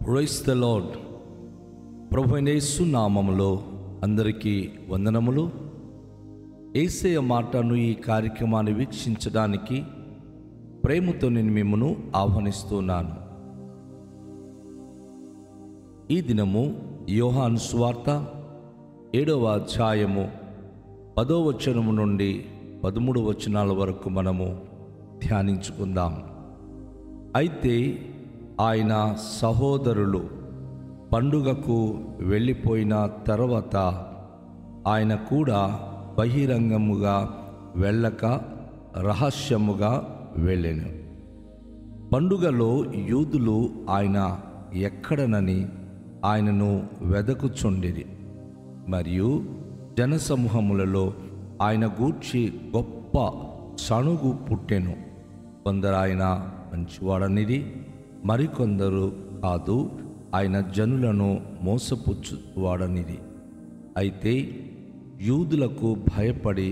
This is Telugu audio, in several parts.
Praise the lord. ప్రభువైన యేసు నామములో అందరికీ వందనములు. యేసయ్య మాటను ఈ కార్యక్రమాన్ని వీక్షించడానికి ప్రేమతో నేను మిమ్మను ఆహ్వానిస్తున్నాను. ఈ దినము యోహాను సువార్త 7వ అధ్యాయము 10వ వచనము నుండి 13వ వచనాల వరకు మనము ధ్యానించుకుందాం. అయితే ఆయన సహోదరులు పండుగకు వెళ్ళిపోయిన తర్వాత ఆయన కూడా బహిరంగముగా వెళ్ళక రహస్యముగా వెళ్ళెను. పండుగలో యూదులు ఆయన ఎక్కడనని ఆయనను వెదకుచుండిరి. మరియు జనసమూహములలో ఆయన గూర్చి గొప్ప సణుగు పుట్టెను. కొందరు ఆయన మంచివాడనిది, మరికొందరు కాదు, ఆయన జనులను మోసపుచ్చువాడనిది. అయితే యూదులకు భయపడి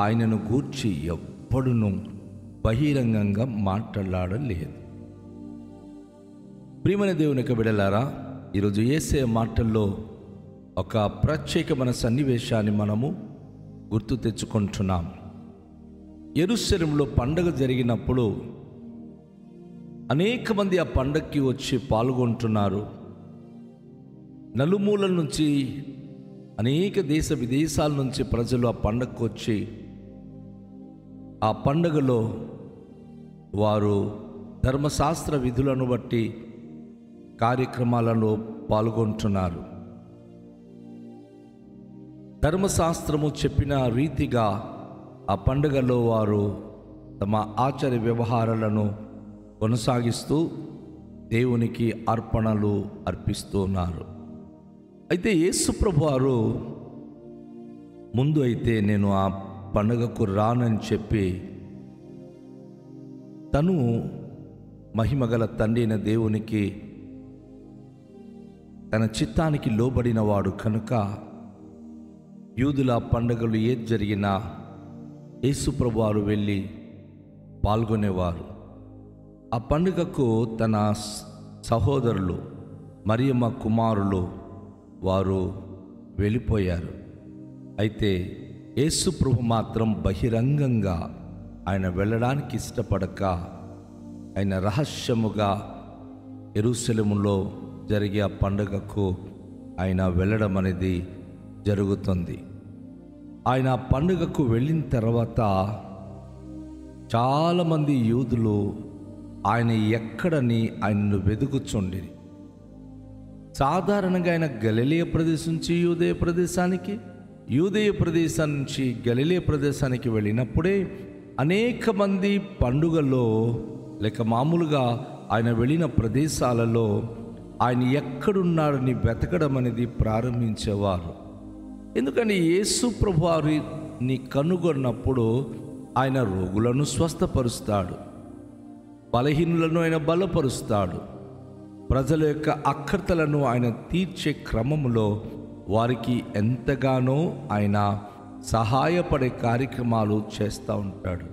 ఆయనను గూర్చి ఎవ్వడును బహిరంగంగా మాట్లాడలేదు. ప్రియమైన దేవునికి బిడ్డలారా, ఈరోజు యేసయ్య మాటల్లో ఒక ప్రత్యేకమైన సన్నివేశాన్ని మనము గుర్తు తెచ్చుకుంటున్నాం. యెరూషలేములో పండగ జరిగినప్పుడు అనేక మంది ఆ పండగకి వచ్చి పాల్గొంటున్నారు. నలుమూలల నుంచి, అనేక దేశ విదేశాల నుంచి ప్రజలు ఆ పండగకు వచ్చి ఆ పండగలో వారు ధర్మశాస్త్ర విధులను బట్టి కార్యక్రమాలలో పాల్గొంటున్నారు. ధర్మశాస్త్రము చెప్పిన రీతిగా ఆ పండుగలో వారు తమ ఆచార వ్యవహారాలను కొనసాగిస్తూ దేవునికి అర్పణలు అర్పిస్తున్నారు. అయితే యేసు ప్రభువారు ముందు అయితే నేను ఆ పండుగకు రానని చెప్పి తను మహిమగల తండ్రి అయిన దేవునికి తన చిత్తానికి లోబడిన వాడు కనుక యూదుల పండుగలు ఏది జరిగినా యేసు ప్రభువారు వెళ్ళి పాల్గొనేవారు. ఆ పండుగకు తన సహోదరులు మరియమ్మ కుమారులు వారు వెళ్ళిపోయారు. అయితే యేసు ప్రభు మాత్రం బహిరంగంగా ఆయన వెళ్ళడానికి ఇష్టపడక ఆయన రహస్యముగా యెరూషలేములో జరిగే ఆ పండుగకు ఆయన వెళ్ళడం అనేది జరుగుతుంది. ఆయన ఆ పండుగకు వెళ్ళిన తర్వాత చాలామంది యూదులు ఆయన ఎక్కడని ఆయనను వెతుకుచుండిరి. సాధారణంగా ఆయన గలిలయ ప్రదేశం నుంచి యూదేయ ప్రదేశం నుంచి గలిలయ ప్రదేశానికి వెళ్ళినప్పుడే అనేక మంది పండుగలో లేక మామూలుగా ఆయన వెళ్ళిన ప్రదేశాలలో ఆయన ఎక్కడున్నాడని వెతకడం అనేది ప్రారంభించేవారు. ఎందుకని యేసు ప్రభువారిని కనుగొన్నప్పుడు ఆయన రోగులను స్వస్థపరుస్తాడు, బలహీనులను ఆయన బలపరుస్తాడు, ప్రజల యొక్క అక్కర్తలను ఆయన తీర్చే క్రమంలో వారికి ఎంతగానో ఆయన సహాయపడే కార్యక్రమాలు చేస్తూ ఉంటాడు.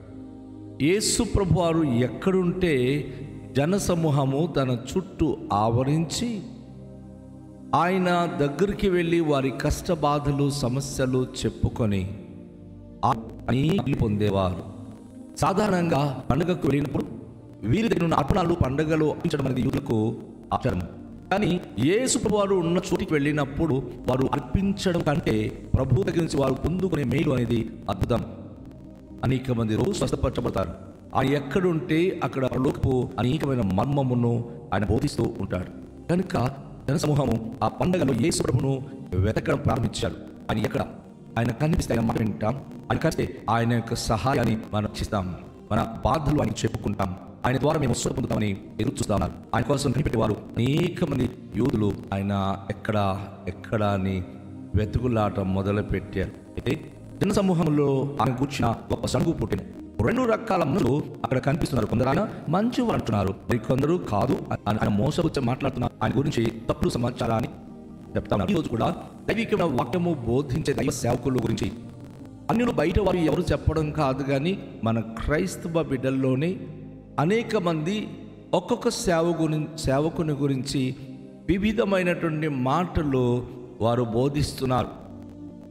యేసు ప్రభువారు ఎక్కడుంటే జనసమూహము తన చుట్టూ ఆవరించి ఆయన దగ్గరికి వెళ్ళి వారి కష్టబాధలు సమస్యలు చెప్పుకొని పొందేవారు. సాధారణంగా పండుగకు వెళ్ళినప్పుడు వీరి దగ్గర ఉన్న అర్పణలు పండుగలో అర్పించడం అనేది యూదులకు ఆచారం. కానీ యేసు ప్రభువారు ఉన్న చోటికి వెళ్ళినప్పుడు వారు అర్పించడం కంటే ప్రభు దగ్గర నుంచి వారు పొందుకునే మేలు అనేది అద్భుతం. అనేక మంది రోజు స్వస్థపరచబడతారు. ఆయన ఎక్కడుంటే అక్కడ లోకపు అనేకమైన మర్మమును ఆయన బోధిస్తూ ఉంటాడు. కనుక జనసమూహము ఆ పండుగలో యేసు ప్రభును వెతకడం ప్రారంభించారు. ఆయన కనిపిస్తే ఆయన మాట వింటాం, ఆయన కలిస్తే ఆయన యొక్క సహాయాన్ని మనం ఇస్తాం, మన బాధలు ఆయన చెప్పుకుంటాం, ఆయన ద్వారా మేము స్వస్థ పొందుతామని ఎదురు చూస్తున్నారు. ఆయన కోసం కనిపెట్టేవారు అనేక మంది యూదులు ఆయన ఎక్కడ అని వెతుకులాట మొదలుపెట్టారు. అయితే జనసమూహంలో ఆయన కూర్చున్న గొప్ప సణుగు పుట్టిన 2 రకాల మనుషులు అక్కడ కనిపిస్తున్నారు. కొందరు ఆయన మంచివారు అంటున్నారు, మరి కొందరు కాదు, ఆయన మోసపుచ్చ మాట్లాడుతున్నారు, ఆయన గురించి తప్పుడు సమాచారాన్ని చెప్తాను. ఈరోజు కూడా దైవికమైన వాక్యము బోధించే దైవ సేవకుల గురించి అన్యులు బయట వారు ఎవరు చెప్పడం కాదు, కానీ మన క్రైస్తవ బిడ్డల్లోనే అనేక మంది ఒక్కొక్క సేవకుని గురించి వివిధమైనటువంటి మాటలు వారు బోధిస్తున్నారు.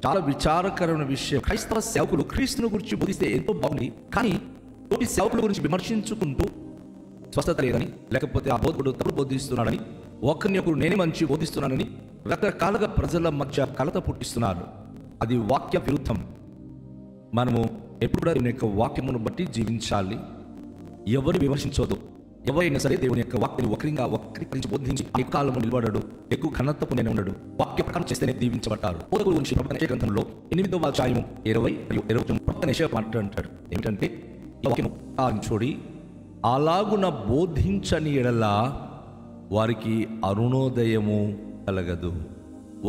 చాలా విచారకరమైన విషయం. క్రైస్తవ సేవకులు క్రీస్తుని గురించి బోధిస్తే ఎంతో బాగుంది, కానీ తోటి సేవకుల గురించి విమర్శించుకుంటూ స్వస్థత లేదని, లేకపోతే ఆ బోధకుడు తప్పుడు బోధిస్తున్నాడని, ఒకరిని ఒకరు నేనే మంచి బోధిస్తున్నానని రకరకాలుగా ప్రజల మధ్య కలత పుట్టిస్తున్నారు. అది వాక్య విరుద్ధం. మనము ఎప్పుడు కూడా దేవుని యొక్క వాక్యమును బట్టి జీవించాలి. ఎవరు విమర్శించవద్దు. ఎవరైనా సరే దేవుని యొక్క వాక్యాన్ని వక్రీకరించి బోధించి ఎక్కువ కాలంలో నిలబడడు, ఎక్కువ ఘనత పొందిన ఉండడు. వాక్య ప్రకారం చేస్తేనే దీవించబడతారు. బోధకుల గురించి ప్రవక్త యెషయా గ్రంథంలో 8వ అధ్యాయము 20 మరియు 21 ప్రవక్త యెషయా అంటాడు ఏమిటంటే, ఈ వాక్యము చూడి, అలాగున బోధించని ఎడల వారికి అరుణోదయము కలగదు.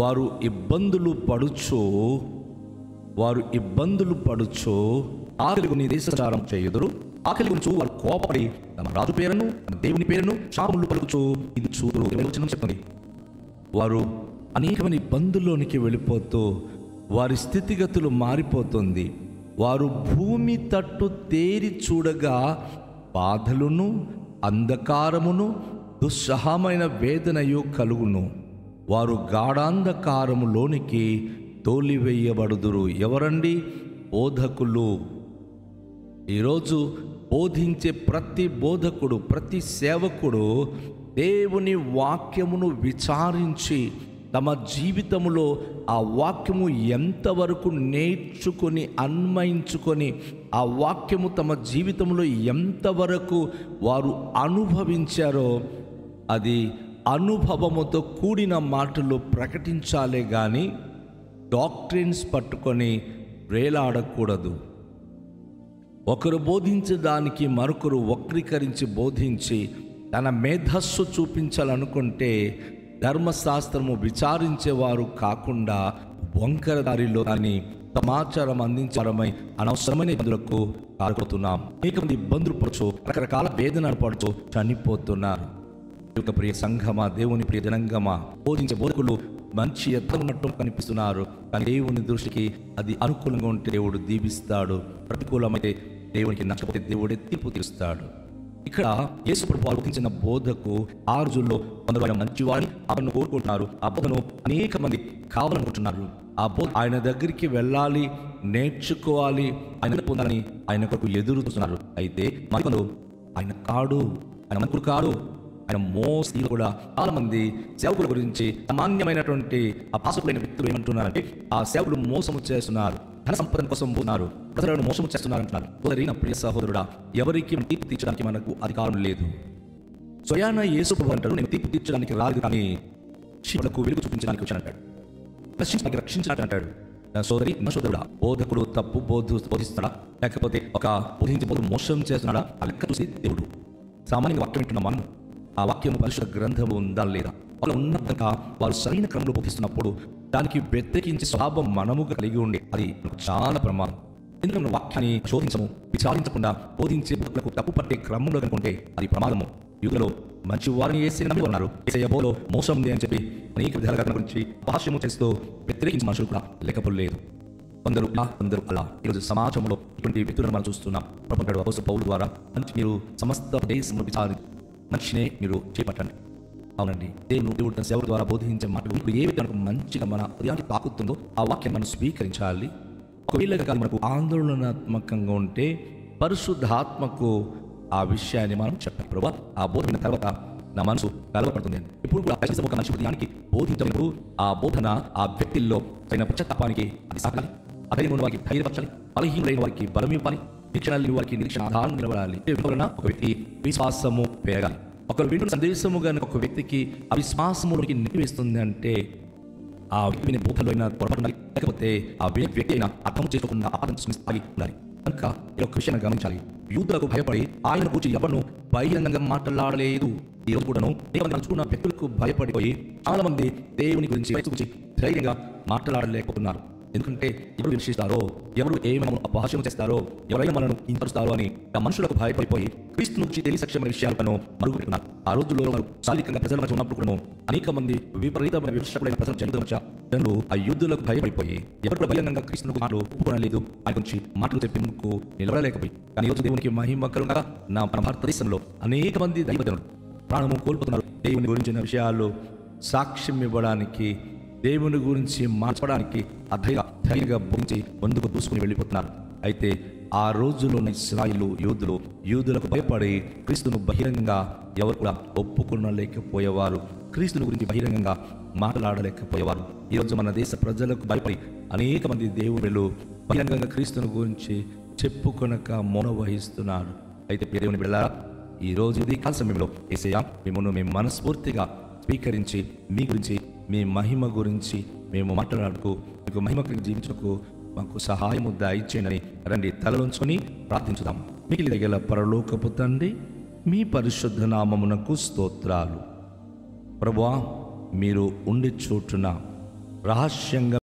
వారు ఇబ్బందులు పడుచో ఆకలి నీ దేశచారం చేయుదురు. ఆకలి గురించి వారు కోపపడి తమ రాజు పేరును, తమ దేవుని పేరును శాపములు పలుకుచు ఇది చూదురు. చెప్తుంది. వారు అనేకమైన ఇబ్బందుల్లోనికి వెళ్ళిపోతూ వారి స్థితిగతులు మారిపోతుంది. వారు భూమి తట్టు తేరి చూడగా బాధలును, అంధకారమును, దుస్సహమైన వేదనయు కలుగును. వారు గాఢాంధకారములోనికి తోలివేయబడుదురు. ఎవరండి? బోధకులు. ఈరోజు బోధించే ప్రతి బోధకుడు, ప్రతి సేవకుడు దేవుని వాక్యమును విచారించి తమ జీవితంలో ఆ వాక్యము ఎంతవరకు నేర్చుకొని అన్వయించుకొని ఆ వాక్యము తమ జీవితంలో ఎంతవరకు వారు అనుభవించారో అది అనుభవముతో కూడిన మాటలు ప్రకటించాలే కానీ డాక్ట్రిన్స్ పట్టుకొని వేలాడకూడదు. ఒకరు బోధించడానికి మరొకరు వక్రీకరించి బోధించి తన మేధస్సు చూపించాలనుకుంటే ధర్మశాస్త్రము విచారించేవారు కాకుండా వంకర దారిలో దాన్ని సమాచారం అందించడమై అనవసరమైన ఇబ్బందులకు కారుకుతున్నాం. అనేక మంది ఇబ్బందులు పడుచు, రకరకాల వేదనలు పడుచు చనిపోతున్నారు. ప్రియ సంఘమా, దేవుని ప్రియ జనంగమా, బోధించే బోధకులు మంచి ఎత్తు ఉన్నట్టు కనిపిస్తున్నారు, కానీ దేవుని దృష్టికి అది అనుకూలంగా ఉంటే దేవుడు దీవిస్తాడు, ప్రతికూలమైతే దేవునికి నచ్చకపోతే దేవుడే తీర్పు తీరుస్తాడు. ఇక్కడ యేసు ప్రభువు బోధించిన బోధకు ఆ రోజుల్లో కొందరు మంచివాడిని ఆయన కోరుకుంటున్నారు. ఆ బోధను అనేక మంది కావాలనుకుంటున్నారు. ఆ బోధ ఆయన దగ్గరికి వెళ్ళాలి, నేర్చుకోవాలి, ఆయన పొందాలని ఆయన కొరకు ఎదురు చూస్తున్నారు. అయితే మరికొందరు ఆయన కాడు, ఆయన మంత్రుడు కాడు, ఆయన మోసీలు కూడా చాలా మంది సేవకుల గురించి సామాన్యమైనటువంటి ఆ పాసుకులైన వ్యక్తులు ఏమంటున్నారంటే, ఆ సేవకులు మోసము చేస్తున్నారు, ధన సంపద కోసం పోతున్నారు, ప్రజలను మోసం చేస్తున్నారు అంటున్నారు. సోదరి, నా ప్రియ సహోదరుడా, ఎవరికి తీర్పు తీర్చడానికి మనకు అధికారం లేదు. స్వయాన యేసు ప్రభువు అంటాడు, నేను తీర్పు తీర్చడానికి రాలేదు, కానీ శివులకు వెలుగు చూపించడానికి వచ్చానంటాడు, రక్షించడానికి అంటాడు. సోదరి, నా సోదరుడా, బోధకుడు తప్పు బోధిస్తాడా, లేకపోతే ఒక బోధించే బోధ మోసం చేస్తున్నాడా, ఆ లెక్క చూసి దేవుడు. సామాన్యంగా వాక్యం వింటున్న మనం ఆ వాక్యం పరిశుద్ధ గ్రంథము ఉందా లేదా, వాళ్ళు ఉన్నంతగా వారు సరైన క్రమంలో బోధిస్తున్నప్పుడు దానికి వ్యతిరేకించే స్వభావం మనముగా కలిగి ఉండే అది చాలా ప్రమాదం. ఎందుకంటే మనం వాక్యాన్ని శోధించము, విచారించకుండా బోధించే బోధకులకు తప్పు పట్టే క్రమంలో కనుకుంటే అది ప్రమాదము. యుగలో మంచి వారిని యేసయ్య నమ్మి ఉన్నారు, యేసయ్య బోధలో మోసం ఉంది అని చెప్పి అనేక విధాలుగా గురించి భాష్యము చేస్తూ వ్యతిరేకించే మనుషులు కూడా లేకపోలేదు. కొందరు అలా ఈరోజు సమాజంలో ఇటువంటి వ్యక్తులను మనం చూస్తున్నాం. ప్రభుత్వ అపోస్తలుడైన పౌలు ద్వారా మీరు సమస్త దేశంలో విచారి మనిషినే మీరు చేపట్టండి. అవునండి, దేవుడు తన సేవల ద్వారా బోధించే మాటలు ఇప్పుడు ఏ విధంగా మంచిగా మన హృదయాన్ని తాకుతుందో ఆ వాక్యం మనం స్వీకరించాలి. ఒకవేళ మనకు ఆందోళనాత్మకంగా ఉంటే పరిశుద్ధాత్మకు ఆ విషయాన్ని మనం చెప్పాలి. ప్రభువా, ఆ బోధన తర్వాత నా మనసు కలవపడుతుంది. ఇప్పుడు కూడా ఒక మనిషి హృదయానికి బోధించినప్పుడు ఆ బోధన ఆ వ్యక్తిలో తగిన పశ్చాత్తాపానికి అది సాగాలి. అధైర్యం వారికి ధైర్యపరచాలి, బలహీనులైన వారికి బలం ఇవ్వాలి, నిరీక్షణ వారికి నిరీక్షణ ఆధారం నిలబడాలి. ఒక వ్యక్తి విశ్వాసము పెరగాలి. ఒకరు వింటున్న సందేశము కనుక ఒక వ్యక్తికి అవిశ్వాసములోకి నిలిపివేస్తుంది అంటే ఆ వ్యక్తిని బోధలో అయినా పొరపాటు, లేకపోతే ఆ వ్యక్తి అయినా అర్థం చేసుకోకుండా ఆపదం ఆగి ఉండాలి. కనుక ఈ యొక్క విషయాన్ని గమనించాలి. యూదులకు భయపడి ఆయన గురించి ఎవరు బహిరంగంగా మాట్లాడలేదు. ఈ రోజు కూడాను నడుచుకున్న వ్యక్తులకు భయపడిపోయి చాలా మంది దేవుని గురించి ధైర్యంగా మాట్లాడలేకపోతున్నారు. ఎందుకంటే ఎవరు విమర్శిస్తారో, ఎవరు ఏమైనా అపహాస్యం చేస్తారో, ఎవరైనా మనను హింసిస్తారో అని ఆ మనుషులకు భయపడిపోయి క్రీస్తు నుంచి తెలియసక్షమైన విషయాలను మరుగుపెట్టుకున్నారు. ఆ రోజుల్లో వారు శారీరకంగా ప్రజల మధ్య ఉన్నప్పుడు కూడా అనేక మంది విపరీతమైన విమర్శకులైన ప్రజలు జనులు ఆ యుద్ధులకు భయపడిపోయి ఎవరు బహిరంగంగా క్రీస్తుకు మాటలు ఒప్పుకోలేదు, ఆయన గురించి మాటలు చెప్పి ముందుకు నిలబడలేకపోయి. కానీ ఈరోజు దేవునికి మహిమ కలుగుగా నా భారతదేశంలో అనేక మంది దైవజనులు ప్రాణము కోల్పోతున్నారు. దేవుని గురించిన విషయాలు సాక్ష్యం ఇవ్వడానికి, దేవుని గురించి మార్చడానికి ధైర్యంగా బోధించి ముందుకు దూసుకుని వెళ్ళిపోతున్నారు. అయితే ఆ రోజుల్లోని ఇశ్రాయేలు యూదులకు భయపడి క్రీస్తును బహిరంగంగా ఎవరు కూడా ఒప్పుకొనలేకపోయేవారు. క్రీస్తుని గురించి బహిరంగంగా మాట్లాడలేకపోయేవారు. ఈరోజు మన దేశ ప్రజలకు భయపడి అనేక మంది దేవుళ్ళు బహిరంగంగా క్రీస్తుని గురించి చెప్పుకొనక మౌన వహిస్తున్నారు. అయితే దేవుని బిడ్డలారా, ఈరోజు ఇది కాల సమయంలో యేసయ్యా మిమ్మల్ని మేము మనస్ఫూర్తిగా స్వీకరించి మీ గురించి, మీ మహిమ గురించి మేము మాట్లాడుకు, మీకు మహిమ కలిగి జీవించకు మాకు సహాయము దయచేయండి. రండి, తలలోంచుకొని ప్రార్థించుదాం. మిగిలి గల పరలోకపు తండ్రి, మీ పరిశుద్ధ నామమునకు స్తోత్రాలు. ప్రభువా, మీరు ఉండి చోటున రహస్యంగా